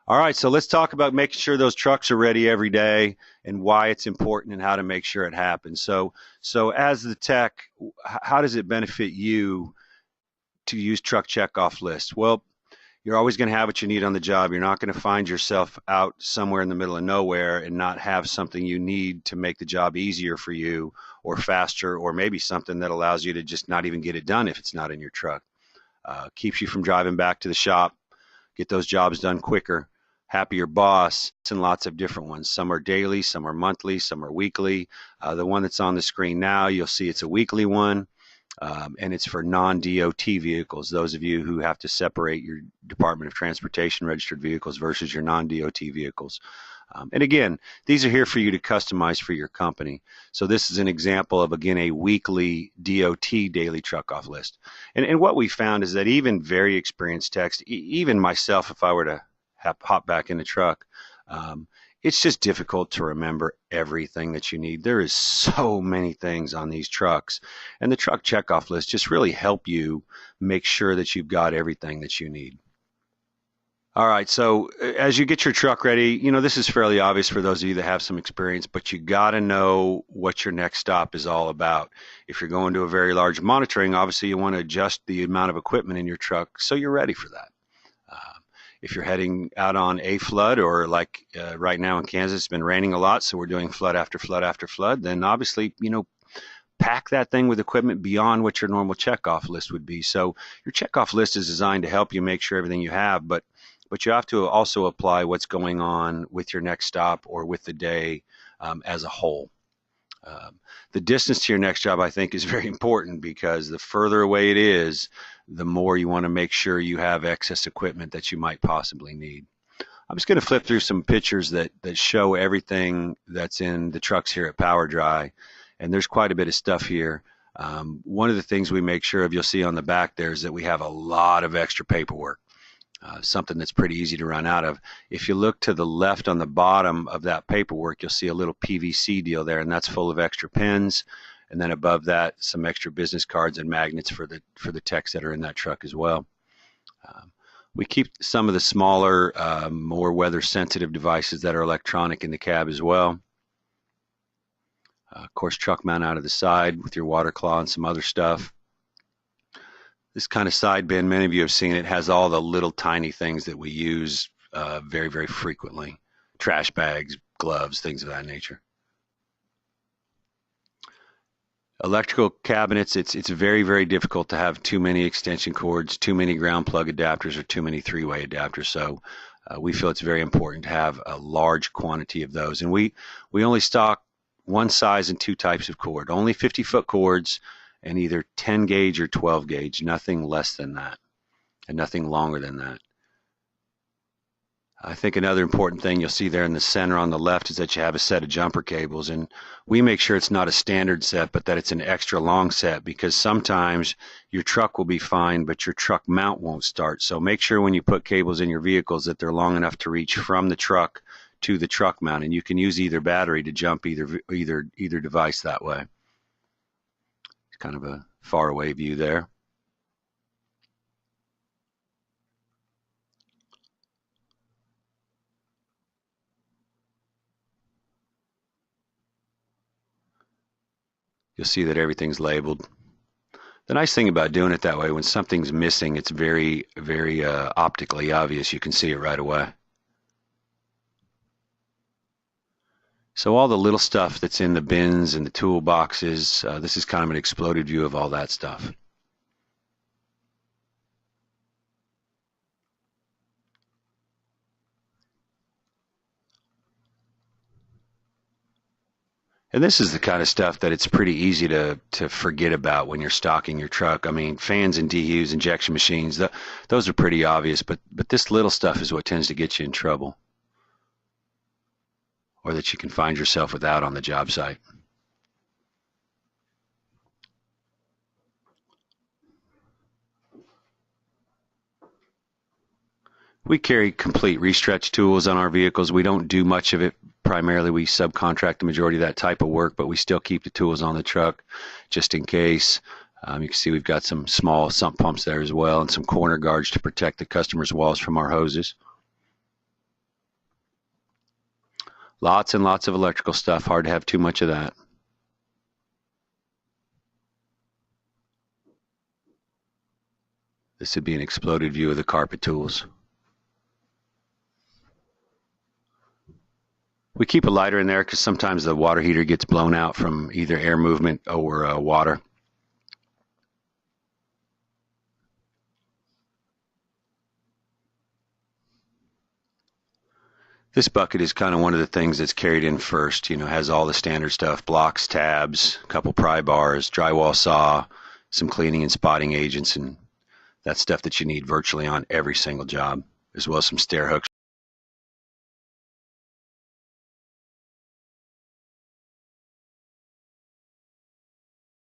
All right, so let's talk about making sure those trucks are ready every day and why it's important and how to make sure it happens. So as the tech, how does it benefit you to use truck checkoff lists? Well, you're always going to have what you need on the job. You're not going to find yourself out somewhere in the middle of nowhere and not have something you need to make the job easier for you or faster, or maybe something that allows you to just not even get it done if it's not in your truck. Keeps you from driving back to the shop, get those jobs done quicker. Happier Boss, and lots of different ones. Some are daily, some are monthly, some are weekly. The one that's on the screen now, you'll see it's a weekly one, and it's for non-DOT vehicles, those of you who have to separate your Department of Transportation registered vehicles versus your non-DOT vehicles. And again, these are here for you to customize for your company. So this is an example of, again, a weekly DOT daily truck off list. And what we found is that even very experienced techs, even myself, if I were to hop back in the truck, it's just difficult to remember everything that you need. There is so many things on these trucks, and the truck checkoff list just really help you make sure that you've got everything that you need. All right, so as you get your truck ready, this is fairly obvious for those of you that have some experience, but you got to know what your next stop is all about. If you're going to a very large monitoring, obviously you want to adjust the amount of equipment in your truck so you're ready for that. If you're heading out on a flood, or like right now in Kansas, it's been raining a lot, so we're doing flood after flood after flood, then obviously, pack that thing with equipment beyond what your normal checkoff list would be. So your checkoff list is designed to help you make sure everything you have, but you have to also apply what's going on with your next stop or with the day as a whole. The distance to your next job, I think, is very important, because the further away it is, the more you want to make sure you have excess equipment that you might possibly need. I'm just going to flip through some pictures that show everything that's in the trucks here at PowerDry, and there's quite a bit of stuff here. One of the things we make sure of, you'll see on the back there, is that we have a lot of extra paperwork. Something that's pretty easy to run out of. If you look to the left on the bottom of that paperwork, you'll see a little PVC deal there, and that's full of extra pens. And then above that, some extra business cards and magnets for the techs that are in that truck as well. We keep some of the smaller, more weather-sensitive devices that are electronic in the cab as well. Of course, truck mount out of the side with your water claw and some other stuff. This kind of side bin, many of you have seen it, has all the little tiny things that we use very, very frequently. Trash bags, gloves, things of that nature. Electrical cabinets, it's very, very difficult to have too many extension cords, too many ground plug adapters, or too many three-way adapters. So we feel it's very important to have a large quantity of those. And we only stock one size and two types of cord, only 50-foot cords, and either 10 gauge or 12 gauge, nothing less than that, and nothing longer than that. I think another important thing you'll see there in the center on the left is that you have a set of jumper cables, and we make sure it's not a standard set, but that it's an extra long set, because sometimes your truck will be fine, but your truck mount won't start. So make sure when you put cables in your vehicles that they're long enough to reach from the truck to the truck mount, and you can use either battery to jump either device that way. Kind of a far away view there. You'll see that everything's labeled. The nice thing about doing it that way, when something's missing, it's very, very optically obvious. You can see it right away. So all the little stuff that's in the bins and the toolboxes, this is kind of an exploded view of all that stuff. And this is the kind of stuff that it's pretty easy to forget about when you're stocking your truck. I mean, fans and DUs, injection machines, those are pretty obvious, but this little stuff is what tends to get you in trouble, or that you can find yourself without on the job site. We carry complete restretch tools on our vehicles. We don't do much of it. Primarily, we subcontract the majority of that type of work, but we still keep the tools on the truck just in case. You can see we've got some small sump pumps there as well, and some corner guards to protect the customer's walls from our hoses. Lots and lots of electrical stuff. Hard to have too much of that. This would be an exploded view of the carpet tools. We keep a lighter in there because sometimes the water heater gets blown out from either air movement or water. This bucket is kind of one of the things that's carried in first. You know, has all the standard stuff: blocks, tabs, a couple pry bars, drywall saw, some cleaning and spotting agents, and that's stuff that you need virtually on every single job, as well as some stair hooks